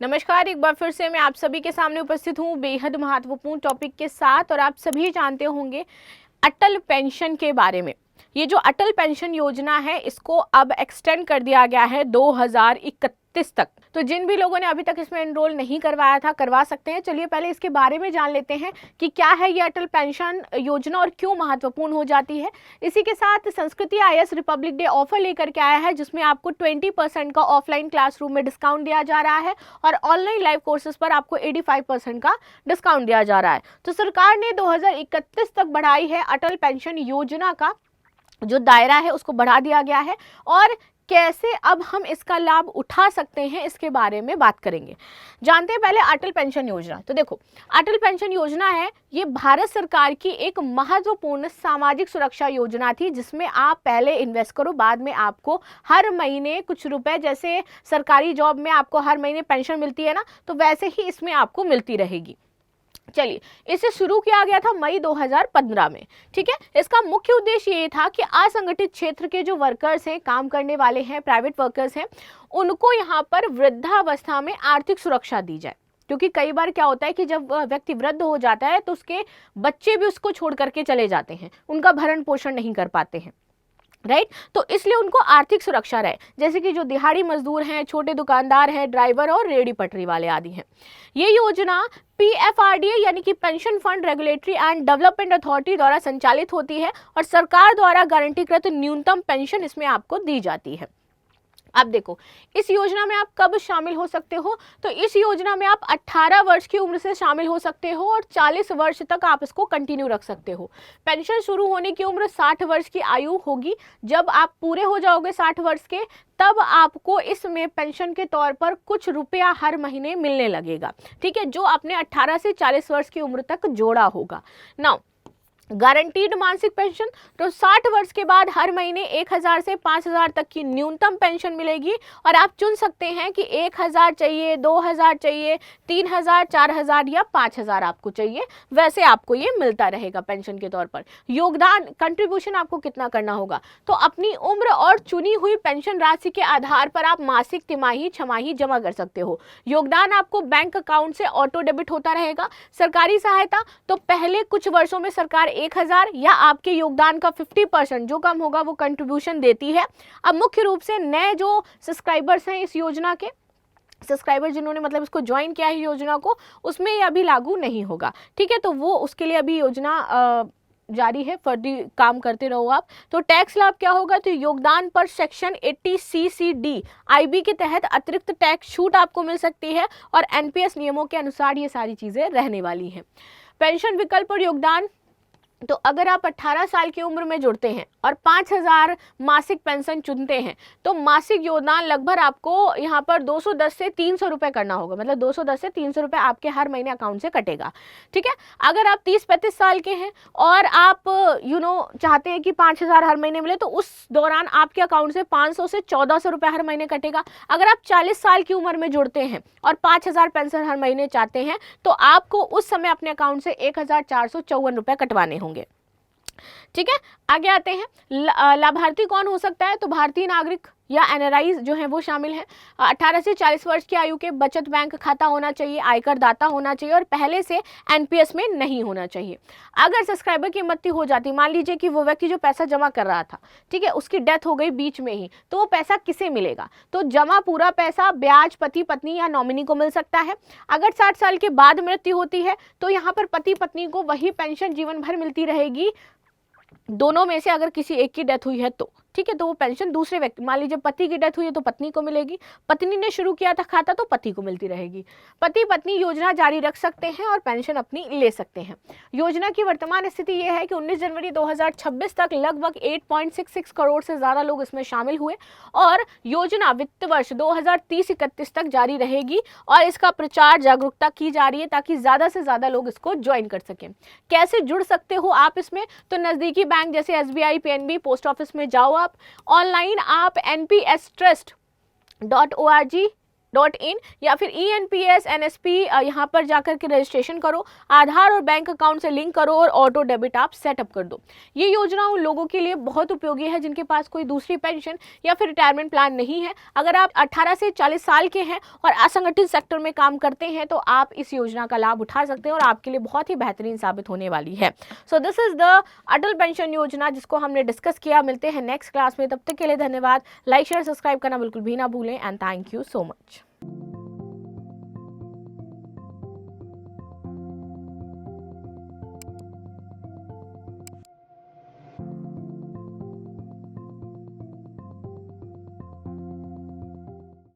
नमस्कार, एक बार फिर से मैं आप सभी के सामने उपस्थित हूँ बेहद महत्वपूर्ण टॉपिक के साथ। और आप सभी जानते होंगे अटल पेंशन के बारे में। ये जो अटल पेंशन योजना है इसको अब एक्सटेंड कर दिया गया है 2031 तक। तो जिन भी लोगों ने अभी तक इसमें एनरोल नहीं करवाया था करवा सकते हैं। चलिए पहले इसके बारे में जान लेते हैं कि क्या है ये अटल पेंशन योजना और क्यों महत्वपूर्ण हो जाती है। इसी के साथ संस्कृति IAS रिपब्लिक डे ऑफर लेकर के आया है, जिसमें आपको 20% का ऑफलाइन क्लासरूम में डिस्काउंट दिया जा रहा है और ऑनलाइन लाइव कोर्सेज पर आपको 85% का डिस्काउंट दिया जा रहा है। तो सरकार ने 2031 तक बढ़ाई है अटल पेंशन योजना का जो दायरा है उसको बढ़ा दिया गया है। और कैसे अब हम इसका लाभ उठा सकते हैं इसके बारे में बात करेंगे। जानते हैं पहले अटल पेंशन योजना। तो देखो, अटल पेंशन योजना है ये भारत सरकार की एक महत्वपूर्ण सामाजिक सुरक्षा योजना थी, जिसमें आप पहले इन्वेस्ट करो, बाद में आपको हर महीने कुछ रुपए, जैसे सरकारी जॉब में आपको हर महीने पेंशन मिलती है ना, तो वैसे ही इसमें आपको मिलती रहेगी। चलिए, इसे शुरू किया गया था मई 2015 में। ठीक है, इसका मुख्य उद्देश्य ये था कि असंगठित क्षेत्र के जो वर्कर्स हैं, काम करने वाले हैं, प्राइवेट वर्कर्स हैं, उनको यहाँ पर वृद्धावस्था में आर्थिक सुरक्षा दी जाए। क्योंकि कई बार क्या होता है कि जब व्यक्ति वृद्ध हो जाता है तो उसके बच्चे भी उसको छोड़ करके चले जाते हैं, उनका भरण पोषण नहीं कर पाते हैं, राइट। तो इसलिए उनको आर्थिक सुरक्षा रहे, जैसे कि जो दिहाड़ी मजदूर हैं, छोटे दुकानदार हैं, ड्राइवर और रेहड़ी पटरी वाले आदि हैं। ये योजना PFRDA यानी कि pension fund regulatory and development authority द्वारा संचालित होती है और सरकार द्वारा गारंटीकृत न्यूनतम पेंशन इसमें आपको दी जाती है। अब देखो, इस योजना में आप कब शामिल हो सकते हो? तो इस योजना में आप 18 वर्ष की उम्र से शामिल हो सकते हो और 40 वर्ष तक आप इसको कंटिन्यू रख सकते हो। पेंशन शुरू होने की उम्र 60 वर्ष की आयु होगी। जब आप पूरे हो जाओगे 60 वर्ष के, तब आपको इसमें पेंशन के तौर पर कुछ रुपया हर महीने मिलने लगेगा। ठीक है, जो आपने 18 से 40 वर्ष की उम्र तक जोड़ा होगा। नाउ गारंटीड मासिक पेंशन, तो 60 वर्ष के बाद हर महीने 1000 से 5000 तक की न्यूनतम पेंशन मिलेगी और आप चुन सकते हैं कि 1000 चाहिए, 2000 चाहिए, 3000, 4000 या 5000 आपको चाहिए, वैसे आपको ये मिलता रहेगा पेंशन के तौर पर। योगदान कंट्रीब्यूशन आपको कितना करना होगा? तो अपनी उम्र और चुनी हुई पेंशन राशि के आधार पर आप मासिक, तिमाही, छमाही जमा कर सकते हो। योगदान आपको बैंक अकाउंट से ऑटो डेबिट होता रहेगा। सरकारी सहायता, तो पहले कुछ वर्षों में सरकार 1000 या आपके योगदान का 50% जो कम होगा वो कंट्रीब्यूशन देती है। अब मुख्य रूप से नए जो सब्सक्राइबर्स हैं इस योजना के, सब्सक्राइबर जिन्होंने मतलब इसको ज्वाइन किया है योजना को, उसमें ये अभी लागू नहीं होगा। ठीक है, तो वो उसके लिए अभी योजना जारी है, फर्जी काम करते रहो आप। तो टैक्स लाभ क्या होगा? तो योगदान पर सेक्शन 80CCD IB के तहत अतिरिक्त टैक्स छूट आपको मिल सकती है और NPS नियमों के अनुसार ये सारी चीजें रहने वाली हैं। पेंशन विकल्प और योगदान, तो अगर आप 18 साल की उम्र में जुड़ते हैं और 5000 मासिक पेंशन चुनते हैं तो मासिक योगदान लगभग आपको यहाँ पर 210 से 300 रुपये करना होगा। मतलब 210 से 300 रुपये आपके हर महीने अकाउंट से कटेगा। ठीक है, अगर आप 30-35 साल के हैं और आप चाहते हैं कि 5000 हर महीने मिले, तो उस दौरान आपके अकाउंट से 500 से 1400 रुपये हर महीने कटेगा। अगर आप 40 साल की उम्र में जुड़ते हैं और 5000 पेंशन हर महीने चाहते हैं तो आपको उस समय अपने अकाउंट से 1454 रुपये कटवाने होंगे। ठीक है, आगे आते हैं। लाभार्थी कौन हो सकता है? तो भारतीय नागरिक या NRI जो है वो शामिल है। 18 से 40 वर्ष की आयु के बचत बैंक खाता होना चाहिए, आयकर दाता होना चाहिए और पहले से NPS में नहीं होना चाहिए। अगर सब्सक्राइबर की मृत्यु हो जाती, मान लीजिए कि वो व्यक्ति जो पैसा जमा कर रहा था, ठीक है, उसकी डेथ हो गई बीच में ही, तो वो पैसा किसे मिलेगा? तो जमा पूरा पैसा ब्याज पति पत्नी या नॉमिनी को मिल सकता है। अगर 60 साल के बाद मृत्यु होती है तो यहाँ पर पति पत्नी को वही पेंशन जीवन भर मिलती रहेगी। दोनों में से अगर किसी एक की डेथ हुई है तो ठीक है, तो वो पेंशन दूसरे व्यक्ति, मान लीजिए पति की डेथ हुई है तो पत्नी को मिलेगी, पत्नी ने शुरू किया था खाता तो पति को मिलती रहेगी। पति पत्नी योजना जारी रख सकते हैं और पेंशन अपनी ले सकते हैं। योजना की वर्तमान स्थिति ये है कि 19 जनवरी 2026 तक लगभग 8.66 करोड़ से ज़्यादा लोग इसमें शामिल हुए और योजना वित्त वर्ष 2030-31 तक जारी रहेगी और इसका प्रचार जागरूकता की जा रही है ताकि ज़्यादा से ज़्यादा लोग इसको ज्वाइन कर सकें। कैसे जुड़ सकते हो आप इसमें? तो नज़दीकी बैंक जैसे SBI, PNB, पोस्ट ऑफिस में जाओ, आप ऑनलाइन आप npstrust.org .in या फिर ENPS NSP यहाँ पर जाकर के रजिस्ट्रेशन करो, आधार और बैंक अकाउंट से लिंक करो और ऑटो डेबिट आप सेटअप कर दो। ये योजना उन लोगों के लिए बहुत उपयोगी है जिनके पास कोई दूसरी पेंशन या फिर रिटायरमेंट प्लान नहीं है। अगर आप 18 से 40 साल के हैं और असंगठित सेक्टर में काम करते हैं तो आप इस योजना का लाभ उठा सकते हैं और आपके लिए बहुत ही बेहतरीन साबित होने वाली है। So this is the Atal pension योजना जिसको हमने डिस्कस किया। मिलते हैं नेक्स्ट क्लास में, तब तक के लिए धन्यवाद। लाइक शेयर सब्सक्राइब करना बिल्कुल भी ना भूलें and thank you so much.